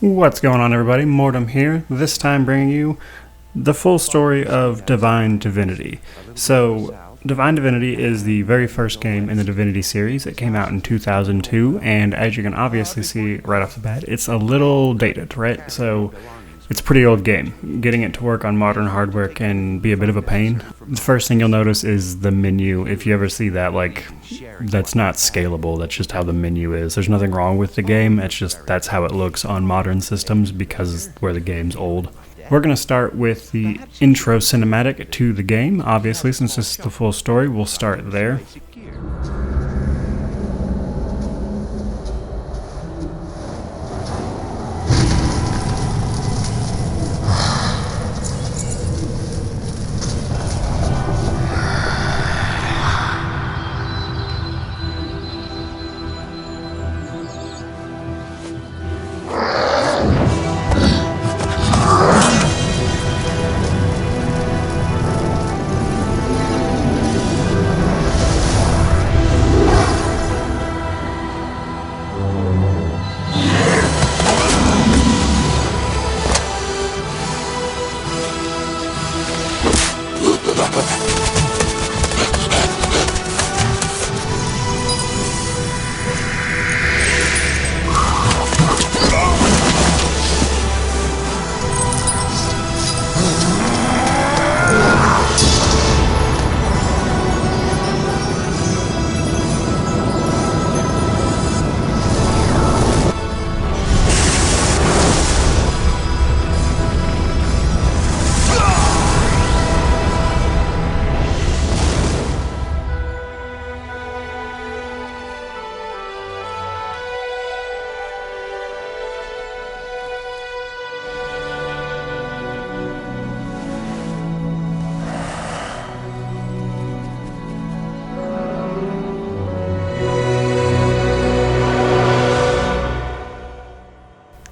What's going on, everybody? Mortem here, this time bringing you the full story of Divine Divinity. So, Divine Divinity is the very first game in the Divinity series. It came out in 2002, and as you can obviously see right off the bat, it's a little dated, right? So, it's a pretty old game. Getting it to work on modern hardware can be a bit of a pain. The first thing you'll notice is the menu. If you ever see that, that's not scalable. That's just how the menu is. There's nothing wrong with the game. It's just that's how it looks on modern systems because where the game's old. We're going to start with the intro cinematic to the game. Obviously, since this is the full story, we'll start there.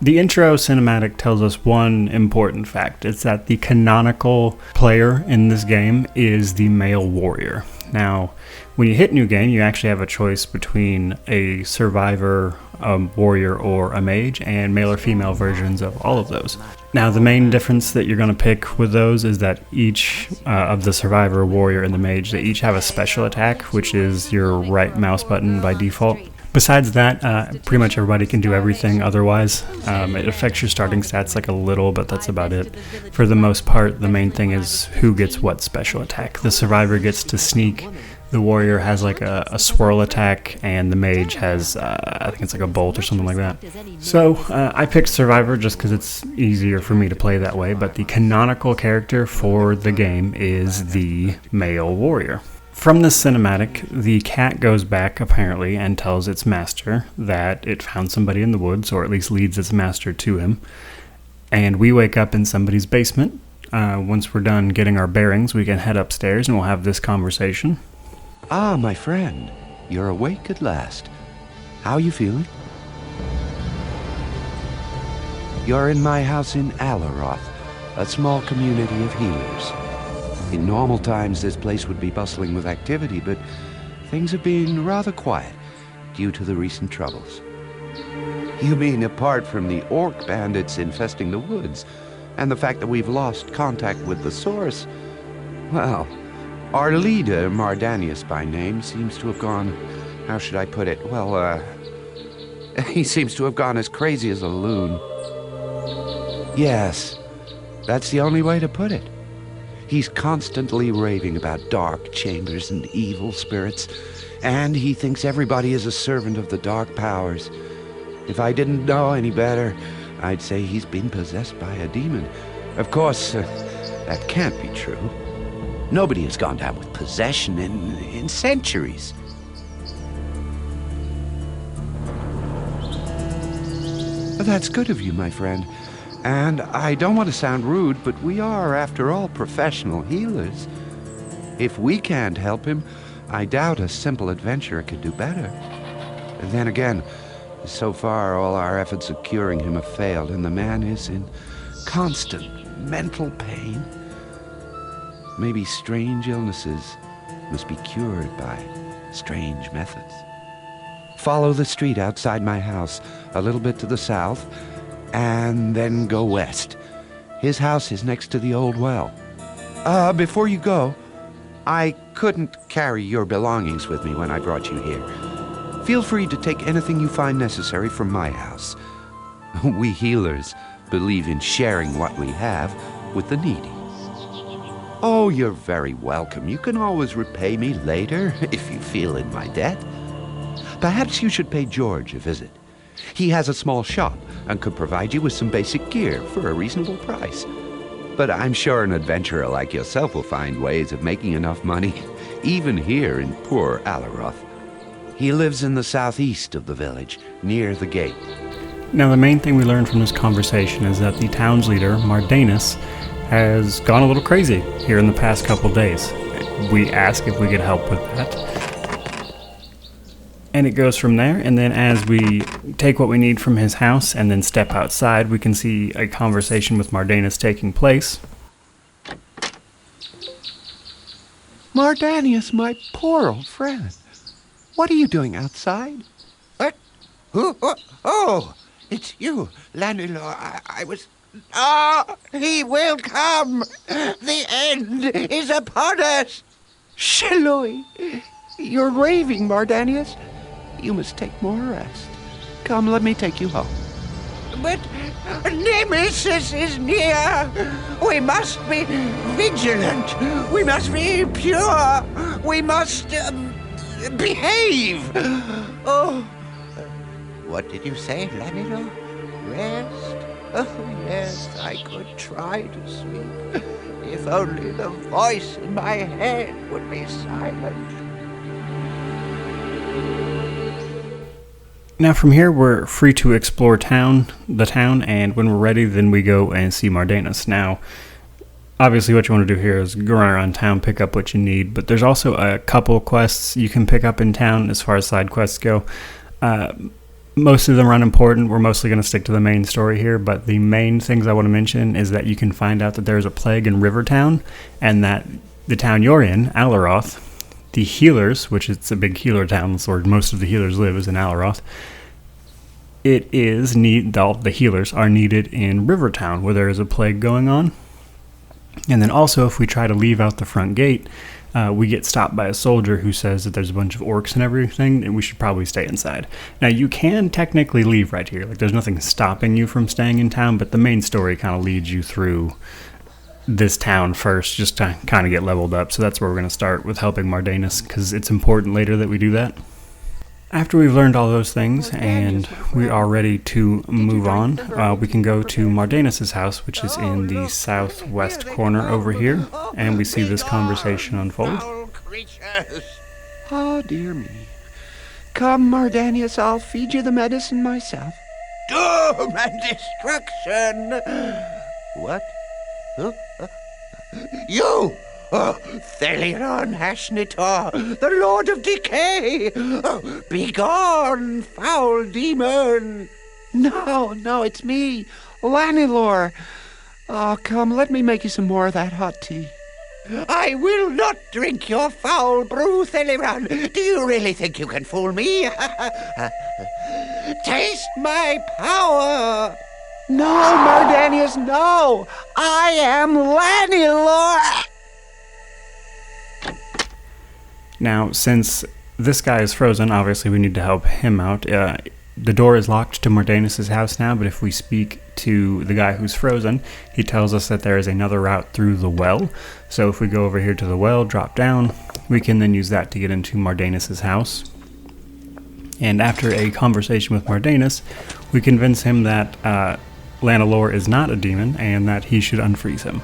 The intro cinematic tells us one important fact. It's that the canonical player in this game is the male warrior. Now, when you hit New Game, you actually have a choice between a survivor, a warrior, or a mage, and male or female versions of all of those. Now, the main difference that you're going to pick with those is that each of the survivor, warrior, and the mage, they each have a special attack, which is your right mouse button by default. Besides that, pretty much everybody can do everything otherwise. It affects your starting stats like a little, but that's about it. For the most part, the main thing is who gets what special attack. The survivor gets to sneak, the warrior has like a swirl attack, and the mage has, I think it's like a bolt or something like that. So, I picked survivor just because it's easier for me to play that way, but the canonical character for the game is the male warrior. From the cinematic, the cat goes back, apparently, and tells its master that it found somebody in the woods, or at least leads its master to him. And we wake up in somebody's basement. Once we're done getting our bearings, we can head upstairs and we'll have this conversation. Ah, my friend, you're awake at last. How are you feeling? You're in my house in Alaroth, a small community of healers. In normal times, this place would be bustling with activity, but things have been rather quiet due to the recent troubles. You mean apart from the orc bandits infesting the woods, and the fact that we've lost contact with the source? Well, our leader, Mardanius by name, seems to have gone, how should I put it? Well, he seems to have gone as crazy as a loon. Yes, that's the only way to put it. He's constantly raving about dark chambers and evil spirits, and he thinks everybody is a servant of the dark powers. If I didn't know any better, I'd say he's been possessed by a demon. Of course, that can't be true. Nobody has gone down with possession in centuries. That's good of you, my friend. And I don't want to sound rude, but we are, after all, professional healers. If we can't help him, I doubt a simple adventurer could do better. And then again, so far all our efforts of curing him have failed, and the man is in constant mental pain. Maybe strange illnesses must be cured by strange methods. Follow the street outside my house, a little bit to the south, and then go west. His house is next to the old well. Before you go, I couldn't carry your belongings with me when I brought you here. Feel free to take anything you find necessary from my house. We healers believe in sharing what we have with the needy. Oh, you're very welcome. You can always repay me later if you feel in my debt. Perhaps you should pay George a visit. He has a small shop and could provide you with some basic gear for a reasonable price. But I'm sure an adventurer like yourself will find ways of making enough money, even here in poor Alaroth. He lives in the southeast of the village, near the gate. Now, the main thing we learned from this conversation is that the town's leader, Mardanus, has gone a little crazy here in the past couple days. We ask if we could help with that. And it goes from there, and then as we take what we need from his house and then step outside, we can see a conversation with Mardanus taking place. Mardanus, my poor old friend. What are you doing outside? What? Who? Oh, it's you, landlord. I was... Ah, he will come. The end is upon us. Shwoing! You're raving, Mardanus. You must take more rest. Come, let me take you home. But Nemesis is near. We must be vigilant. We must be pure. We must behave. Oh, what did you say, Lanilo? Rest? Oh, yes, I could try to sleep. If only the voice in my head would be silent. Now from here, we're free to explore the town, and when we're ready, then we go and see Mardanus. Now, obviously what you want to do here is go around town, pick up what you need, but there's also a couple quests you can pick up in town as far as side quests go. Most of them are unimportant. We're mostly going to stick to the main story here, but the main things I want to mention is that you can find out that there's a plague in Rivertown, and that the town you're in, Alaroth, the healers, which it's a big healer town, that's where most of the healers live, is in Alaroth. All the healers are needed in Rivertown, where there is a plague going on. And then also, if we try to leave out the front gate, we get stopped by a soldier who says that there's a bunch of orcs and everything, and we should probably stay inside. Now, you can technically leave right here. Like, there's nothing stopping you from staying in town, but the main story kind of leads you through this town first, just to kind of get leveled up. So that's where we're going to start, with helping Mardanus, because it's important later that we do that. After we've learned all those things and we are ready to move on, we can go to Mardanus' house, which is in the southwest corner over here, and we see this conversation unfold. Oh, dear me. Come, Mardanus, I'll feed you the medicine myself. Doom and destruction! What? Huh? You! Oh, Thelion Hashnitor, the Lord of Decay! Oh, begone, foul demon! No, it's me, Lanilor. Oh, come, let me make you some more of that hot tea. I will not drink your foul brew, Thelion. Do you really think you can fool me? Taste my power! No, Mardanus, no! I am Lanilor! Now, since this guy is frozen, obviously we need to help him out. The door is locked to Mardanus' house now, but if we speak to the guy who's frozen, he tells us that there is another route through the well. So if we go over here to the well, drop down, we can then use that to get into Mardanus' house. And after a conversation with Mardanus, we convince him that Lanilor is not a demon and that he should unfreeze him.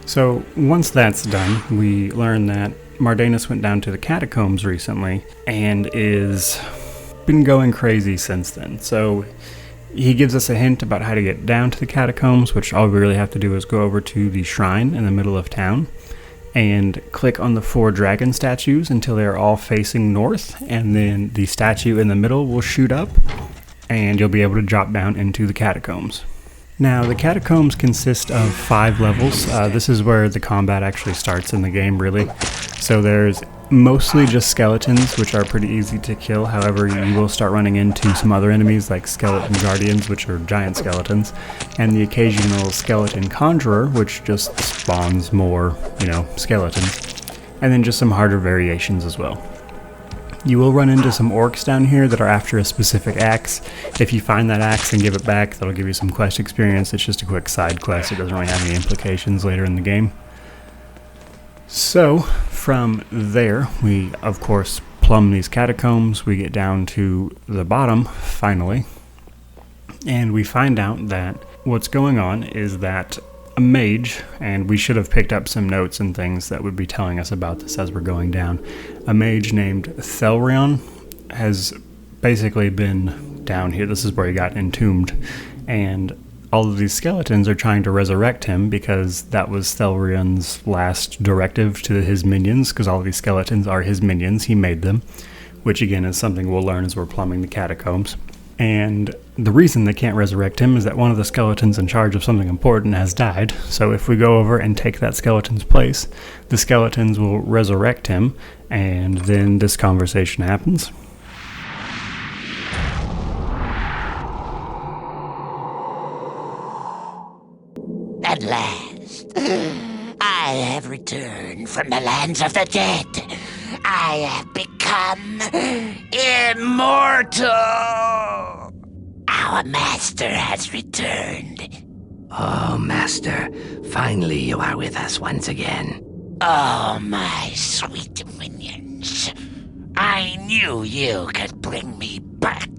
So once that's done, we learn that Mardanus went down to the catacombs recently and is been going crazy since then. So he gives us a hint about how to get down to the catacombs, which all we really have to do is go over to the shrine in the middle of town. and click on the 4 dragon statues until they're all facing north, and then the statue in the middle will shoot up, and you'll be able to drop down into the catacombs. Now, the catacombs consist of 5 levels. This is where the combat actually starts in the game, really. So there's mostly just skeletons, which are pretty easy to kill. However, you will start running into some other enemies like skeleton guardians, which are giant skeletons, and the occasional skeleton conjurer, which just spawns more, skeletons. And then just some harder variations as well. You will run into some orcs down here that are after a specific axe. If you find that axe and give it back, that'll give you some quest experience. It's just a quick side quest. It doesn't really have any implications later in the game. So, from there, we, of course, plumb these catacombs. We get down to the bottom, finally. And we find out that what's going on is that a mage, and we should have picked up some notes and things that would be telling us about this as we're going down. A mage named Thelrion has basically been down here. This is where he got entombed, and all of these skeletons are trying to resurrect him because that was Thelrion's last directive to his minions, because all of these skeletons are his minions. He made them, which again is something we'll learn as we're plumbing the catacombs. And the reason they can't resurrect him is that one of the skeletons in charge of something important has died. So if we go over and take that skeleton's place, the skeletons will resurrect him, and then this conversation happens. At last, I have returned from the lands of the dead. I have become immortal. Our master has returned. Oh, Master, finally you are with us once again. Oh, my sweet minions. I knew you could bring me back.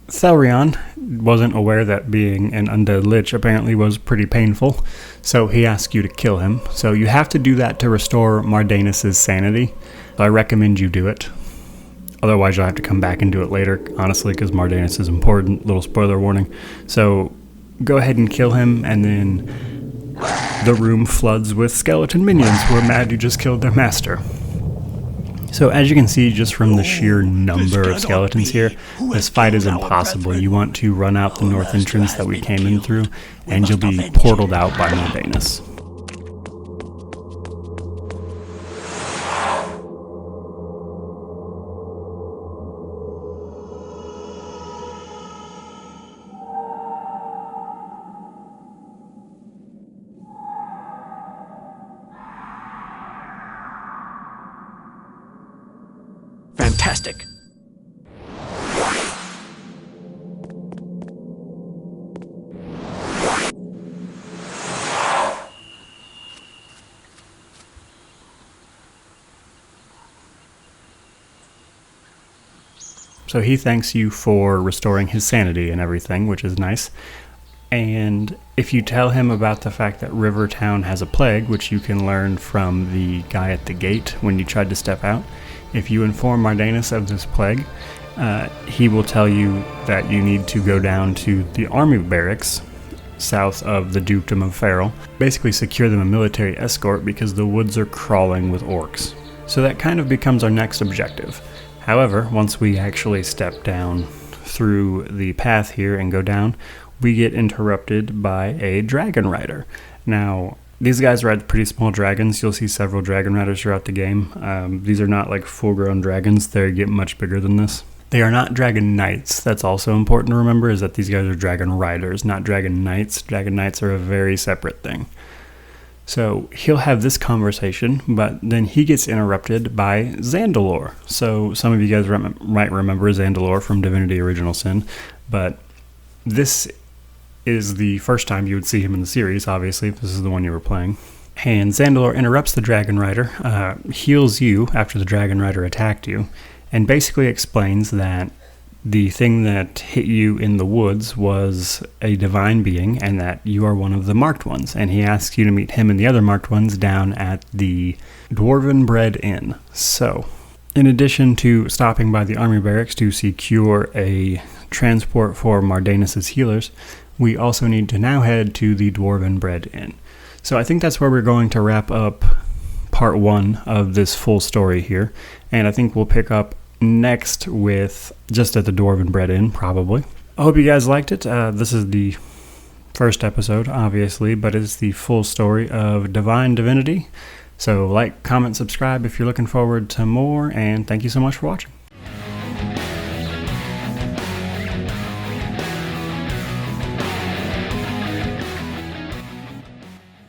Thelrion wasn't aware that being an undead lich apparently was pretty painful, so he asks you to kill him. So you have to do that to restore Mardanus' sanity. So I recommend you do it. Otherwise you'll have to come back and do it later, honestly, because Mardanus is important. Little spoiler warning. So go ahead and kill him, and then the room floods with skeleton minions who are mad you just killed their master. So as you can see, just from the sheer number of skeletons here, this fight is impossible. You want to run out the north entrance that we came in through, and you'll be portaled out by Mardanus. Fantastic. So he thanks you for restoring his sanity and everything, which is nice. And if you tell him about the fact that Rivertown has a plague, which you can learn from the guy at the gate when you tried to step out, if you inform Mardanus of this plague, he will tell you that you need to go down to the army barracks south of the Dukedom of Farrell, basically secure them a military escort because the woods are crawling with orcs. So that kind of becomes our next objective. However, once we actually step down through the path here and go down, we get interrupted by a dragon rider. Now, these guys ride pretty small dragons. You'll see several dragon riders throughout the game. These are not like full-grown dragons. They get much bigger than this. They are not dragon knights. That's also important to remember, is that these guys are dragon riders, not dragon knights. Dragon knights are a very separate thing. So he'll have this conversation, but then he gets interrupted by Zandalor. So some of you guys might remember Zandalor from Divinity Original Sin, but this is the first time you would see him in the series, obviously, if this is the one you were playing. And Zandalor interrupts the Dragon Rider, heals you after the Dragon Rider attacked you, and basically explains that the thing that hit you in the woods was a divine being, and that you are one of the marked ones. And he asks you to meet him and the other marked ones down at the Dwarven Bread Inn. So, in addition to stopping by the army barracks to secure a transport for Mardanus' healers, we also need to now head to the Dwarven Bread Inn. So I think that's where we're going to wrap up part 1 of this full story here, and I think we'll pick up next with just at the Dwarven Bread Inn, probably. I hope you guys liked it. This is the first episode, obviously, but it's the full story of Divine Divinity. So like, comment, subscribe if you're looking forward to more, and thank you so much for watching.